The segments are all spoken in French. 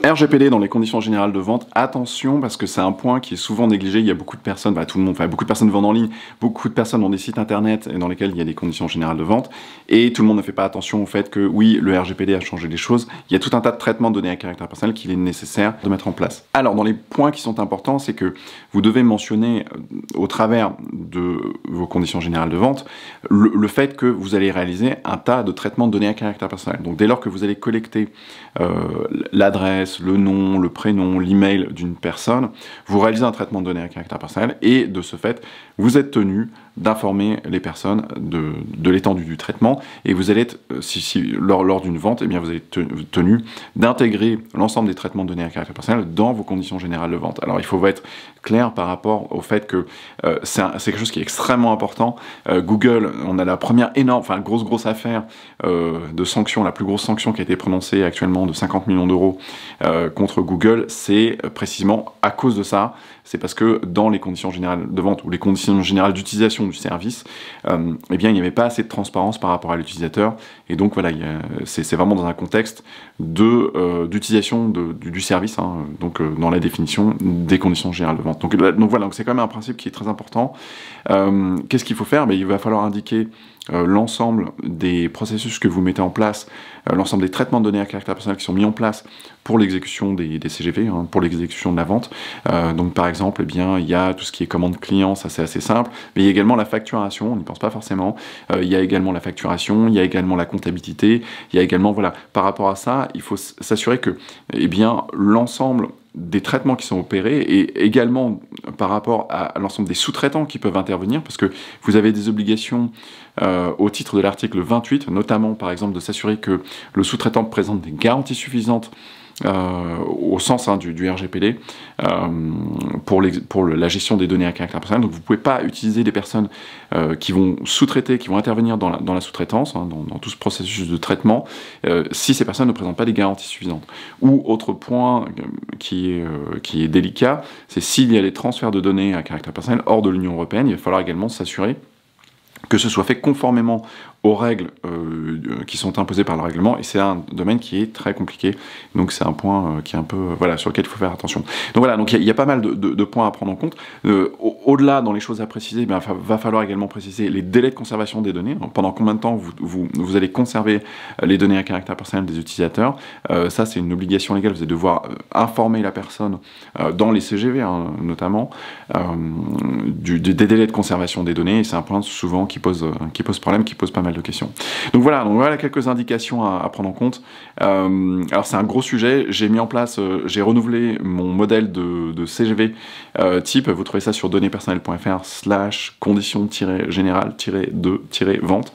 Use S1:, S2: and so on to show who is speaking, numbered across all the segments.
S1: RGPD dans les conditions générales de vente, attention parce que c'est un point qui est souvent négligé. Il y a beaucoup de personnes, tout le monde, beaucoup de personnes vendent en ligne, beaucoup de personnes ont des sites internet dans lesquels il y a des conditions générales de vente et tout le monde ne fait pas attention au fait que oui, le RGPD a changé les choses. Il y a tout un tas de traitements de données à caractère personnel qu'il est nécessaire de mettre en place. Alors dans les points qui sont importants, c'est que vous devez mentionner au travers de vos conditions générales de vente le fait que vous allez réaliser un tas de traitements de données à caractère personnel. Donc dès lors que vous allez collecter l'adresse, le nom, le prénom, l'email d'une personne, vous réalisez un traitement de données à caractère personnel et de ce fait, vous êtes tenu d'informer les personnes de l'étendue du traitement et vous allez être, lors d'une vente, eh bien vous allez être tenu d'intégrer l'ensemble des traitements de données à caractère personnel dans vos conditions générales de vente. Alors il faut être clair par rapport au fait que c'est quelque chose qui est extrêmement important. Google, on a la première grosse affaire de sanctions, la plus grosse sanction qui a été prononcée actuellement de 50 millions d'euros contre Google, c'est précisément à cause de ça. C'est parce que dans les conditions générales de vente ou les conditions générales d'utilisation du service, eh bien, il n'y avait pas assez de transparence par rapport à l'utilisateur. Et donc, voilà, c'est vraiment dans un contexte d'utilisation du service, donc dans la définition des conditions générales de vente. Donc voilà, c'est quand même un principe qui est très important. Qu'est-ce qu'il faut faire? Il va falloir indiquer l'ensemble des processus que vous mettez en place, l'ensemble des traitements de données à caractère personnel qui sont mis en place pour l'exécution des CGV, pour l'exécution de la vente. Donc par exemple, eh bien, il y a tout ce qui est commande client, ça c'est assez simple, mais il y a également la facturation, on n'y pense pas forcément, il y a également la facturation, il y a également la comptabilité, il y a également, voilà, par rapport à ça, il faut s'assurer que, eh bien, l'ensemble des traitements qui sont opérés et également par rapport à l'ensemble des sous-traitants qui peuvent intervenir, parce que vous avez des obligations au titre de l'article 28, notamment par exemple de s'assurer que le sous-traitant présente des garanties suffisantes au sens du RGPD pour la gestion des données à caractère personnel. Donc vous ne pouvez pas utiliser des personnes qui vont sous-traiter, qui vont intervenir dans la sous-traitance, dans tout ce processus de traitement, si ces personnes ne présentent pas des garanties suffisantes. Ou autre point qui est délicat, c'est s'il y a des transferts de données à caractère personnel hors de l'Union européenne, il va falloir également s'assurer que ce soit fait conformément aux règles qui sont imposées par le règlement, et c'est un domaine qui est très compliqué, donc c'est un point qui est un peu, sur lequel il faut faire attention. Donc voilà, donc il y a pas mal de points à prendre en compte. Au-delà, dans les choses à préciser, il va falloir également préciser les délais de conservation des données. Donc, pendant combien de temps vous allez conserver les données à caractère personnel des utilisateurs. Ça, c'est une obligation légale, vous allez devoir informer la personne dans les CGV, notamment, des délais de conservation des données, et c'est un point souvent qui pose problème, qui pose pas mal de questions. Donc voilà quelques indications à prendre en compte. Alors c'est un gros sujet, j'ai mis en place, j'ai renouvelé mon modèle de CGV type, vous trouvez ça sur données-personnelles.fr/conditions-générales-de-vente.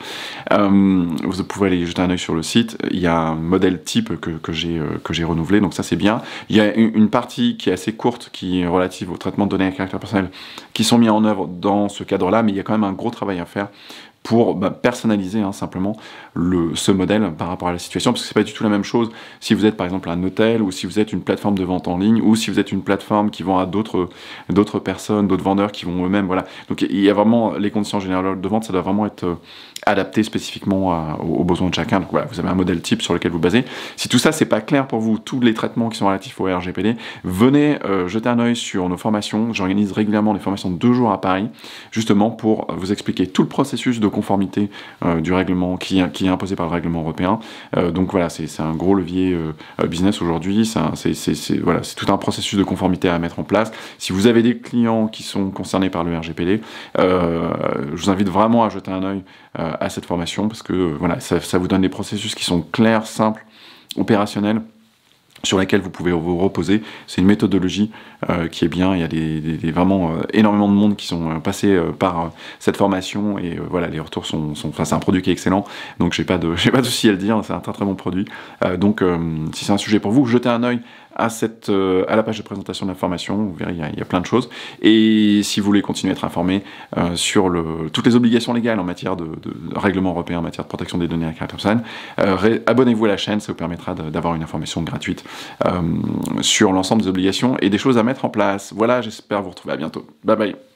S1: Vous pouvez aller jeter un œil sur le site, il y a un modèle type que j'ai renouvelé, donc ça c'est bien. Il y a une partie qui est assez courte, qui est relative au traitement de données à caractère personnel, qui sont mis en œuvre dans ce cadre-là, mais il y a quand même un gros travail à faire pour personnaliser simplement ce modèle par rapport à la situation, parce que c'est pas du tout la même chose si vous êtes par exemple un hôtel, ou si vous êtes une plateforme de vente en ligne, ou si vous êtes une plateforme qui vend à d'autres personnes, d'autres vendeurs qui vont eux-mêmes, voilà. Donc il y a vraiment les conditions générales de vente, ça doit vraiment être adapté spécifiquement aux besoins de chacun. Donc voilà, vous avez un modèle type sur lequel vous basez. Si tout ça c'est pas clair pour vous, tous les traitements qui sont relatifs au RGPD, venez jeter un œil sur nos formations. J'organise régulièrement des formations de 2 jours à Paris, justement pour vous expliquer tout le processus de conformité du règlement qui est imposé par le règlement européen. Donc voilà, c'est un gros levier business aujourd'hui. C'est tout un processus de conformité à mettre en place. Si vous avez des clients qui sont concernés par le RGPD, je vous invite vraiment à jeter un œil à cette formation, parce que ça vous donne des processus qui sont clairs, simples, opérationnels, sur laquelle vous pouvez vous reposer. C'est une méthodologie qui est bien. Il y a vraiment énormément de monde qui sont passés par cette formation, et les retours sont c'est un produit qui est excellent, donc j'ai pas de souci à le dire, c'est un très très bon produit. Donc si c'est un sujet pour vous, jetez un œil à la page de présentation de la formation, vous verrez, il y a plein de choses. Et si vous voulez continuer à être informé sur toutes les obligations légales en matière de règlement européen en matière de protection des données à caractère personnel, abonnez-vous à la chaîne, ça vous permettra d'avoir une information gratuite sur l'ensemble des obligations et des choses à mettre en place. Voilà, j'espère vous retrouver à bientôt. Bye bye.